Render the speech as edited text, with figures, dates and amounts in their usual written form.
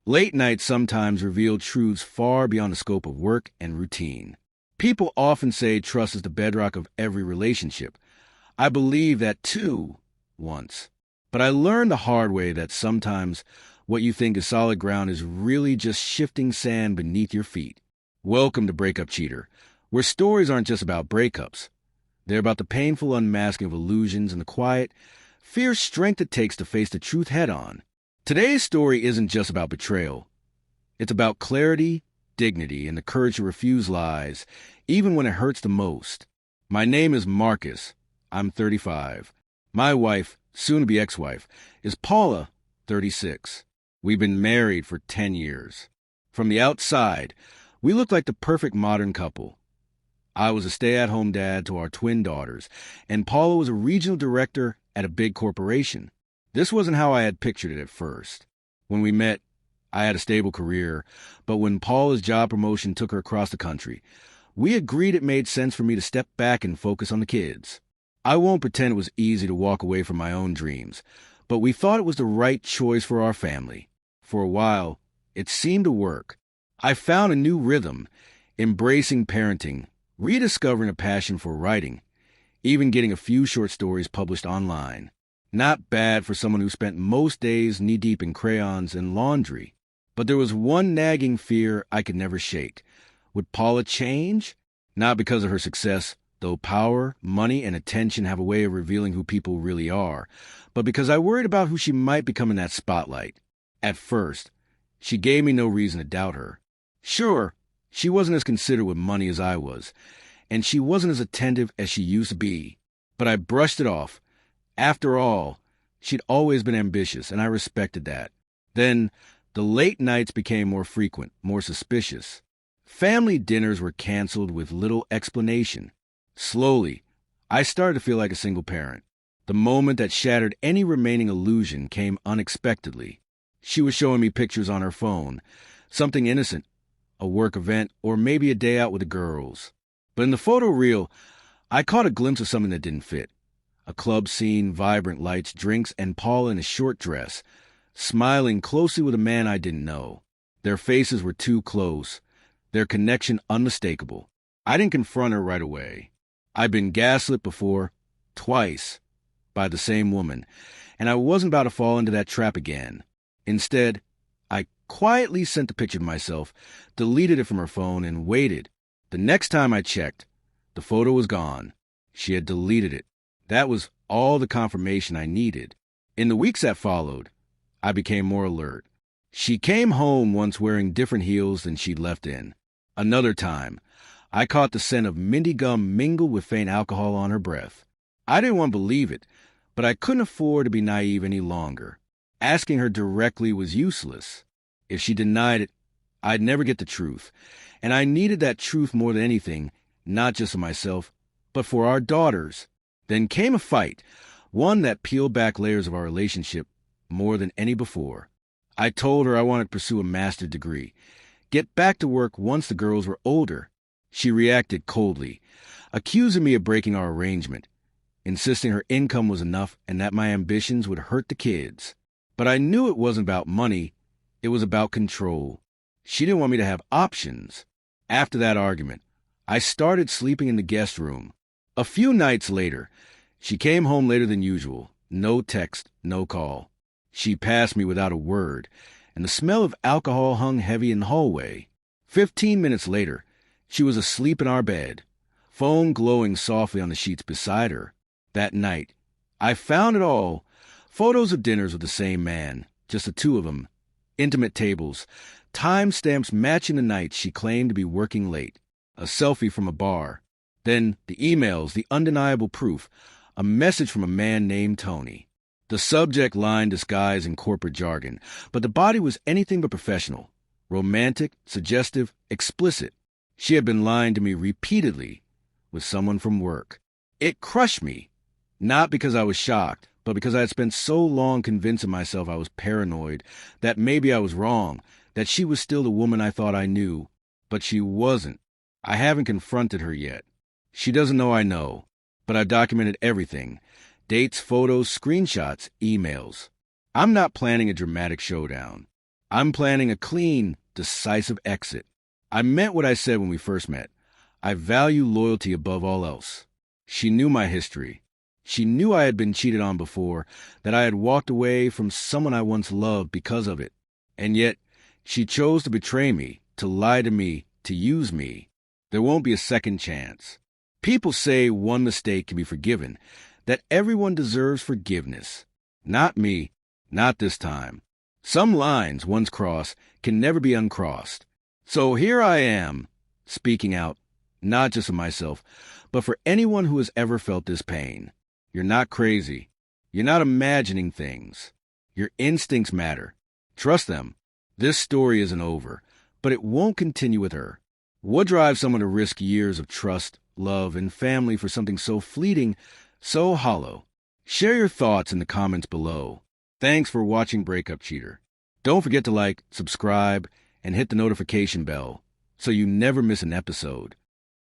Late nights sometimes reveal truths far beyond the scope of work and routine. People often say trust is the bedrock of every relationship. I believe that too, once. But I learned the hard way that sometimes what you think is solid ground is really just shifting sand beneath your feet. Welcome to Breakup Cheater, where stories aren't just about breakups. They're about the painful unmasking of illusions and the quiet, fierce strength it takes to face the truth head-on. Today's story isn't just about betrayal. It's about clarity, dignity, and the courage to refuse lies, even when it hurts the most. My name is Marcus. I'm 35. My wife, soon-to-be ex-wife, is Paula, 36. We've been married for 10 years. From the outside, we look like the perfect modern couple. I was a stay-at-home dad to our twin daughters, and Paula was a regional director at a big corporation. This wasn't how I had pictured it at first. When we met, I had a stable career, but when Paula's job promotion took her across the country, we agreed it made sense for me to step back and focus on the kids. I won't pretend it was easy to walk away from my own dreams, but we thought it was the right choice for our family. For a while, it seemed to work. I found a new rhythm, embracing parenting, rediscovering a passion for writing, even getting a few short stories published online. Not bad for someone who spent most days knee-deep in crayons and laundry. But there was one nagging fear I could never shake. Would Paula change? Not because of her success, though power, money, and attention have a way of revealing who people really are, but because I worried about who she might become in that spotlight. At first, she gave me no reason to doubt her. Sure, she wasn't as considerate with money as I was, and she wasn't as attentive as she used to be. But I brushed it off. After all, she'd always been ambitious, and I respected that. Then, the late nights became more frequent, more suspicious. Family dinners were canceled with little explanation. Slowly, I started to feel like a single parent. The moment that shattered any remaining illusion came unexpectedly. She was showing me pictures on her phone, something innocent, a work event, or maybe a day out with the girls. But in the photo reel, I caught a glimpse of something that didn't fit. A club scene, vibrant lights, drinks, and Paula in a short dress, smiling closely with a man I didn't know. Their faces were too close, their connection unmistakable. I didn't confront her right away. I'd been gaslit before, twice, by the same woman, and I wasn't about to fall into that trap again. Instead, I quietly sent the picture to myself, deleted it from her phone, and waited. The next time I checked, the photo was gone. She had deleted it. That was all the confirmation I needed. In the weeks that followed, I became more alert. She came home once wearing different heels than she'd left in. Another time, I caught the scent of minty gum mingled with faint alcohol on her breath. I didn't want to believe it, but I couldn't afford to be naive any longer. Asking her directly was useless. If she denied it, I'd never get the truth. And I needed that truth more than anything, not just for myself, but for our daughters. Then came a fight, one that peeled back layers of our relationship more than any before. I told her I wanted to pursue a master's degree, get back to work once the girls were older. She reacted coldly, accusing me of breaking our arrangement, insisting her income was enough and that my ambitions would hurt the kids. But I knew it wasn't about money, it was about control. She didn't want me to have options. After that argument, I started sleeping in the guest room. A few nights later, she came home later than usual. No text, no call. She passed me without a word, and the smell of alcohol hung heavy in the hallway. 15 minutes later, she was asleep in our bed, phone glowing softly on the sheets beside her. That night, I found it all. Photos of dinners with the same man, just the two of them. Intimate tables, timestamps matching the nights she claimed to be working late. A selfie from a bar. Then the emails, the undeniable proof, a message from a man named Tony. The subject line disguised in corporate jargon, but the body was anything but professional. Romantic, suggestive, explicit. She had been lying to me repeatedly with someone from work. It crushed me, not because I was shocked, but because I had spent so long convincing myself I was paranoid, that maybe I was wrong, that she was still the woman I thought I knew. But she wasn't. I haven't confronted her yet. She doesn't know I know, but I've documented everything. Dates, photos, screenshots, emails. I'm not planning a dramatic showdown. I'm planning a clean, decisive exit. I meant what I said when we first met. I value loyalty above all else. She knew my history. She knew I had been cheated on before, that I had walked away from someone I once loved because of it. And yet, she chose to betray me, to lie to me, to use me. There won't be a second chance. People say one mistake can be forgiven, that everyone deserves forgiveness. Not me, not this time. Some lines, once crossed, can never be uncrossed. So here I am, speaking out, not just for myself, but for anyone who has ever felt this pain. You're not crazy. You're not imagining things. Your instincts matter. Trust them. This story isn't over, but it won't continue with her. What drives someone to risk years of trust, love, and family for something so fleeting, so hollow? Share your thoughts in the comments below. Thanks for watching Breakup Cheater. Don't forget to like, subscribe, and hit the notification bell so you never miss an episode.